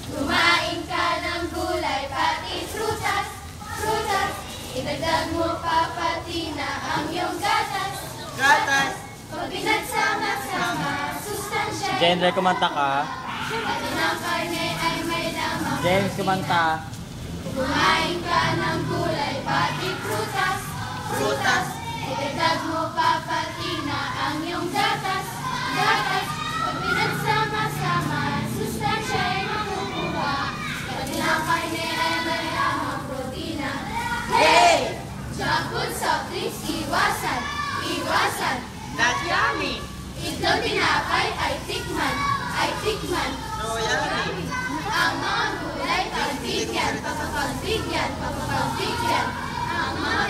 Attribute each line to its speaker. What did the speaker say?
Speaker 1: Kumain ka ng gulay, pati prutas, prutas. Idagdag mo pa pati na ang iyong gatas, gatas. Pag pinagsama-sama, sustansya.
Speaker 2: Gender, kumanta ka.
Speaker 1: Pati ng karne ay may lamang.
Speaker 2: James, kumanta.
Speaker 1: Kumain ka ng gulay, pati prutas, prutas. Idagdag mo pa pati na ang iyong gatas, gatas. Pag pinagsama-sama, sustansya ay makukuha. Pati ng karne ay may lamang protina. Hey! Junk food, soft drinks, iwasan, iwasan.
Speaker 3: Not yummy!
Speaker 1: Itlog tinapay ay tikman, ay tikman.
Speaker 3: So yummy!
Speaker 1: Ang mga gulay pagbigyan, pagbigyan, pagbigyan. Ang mga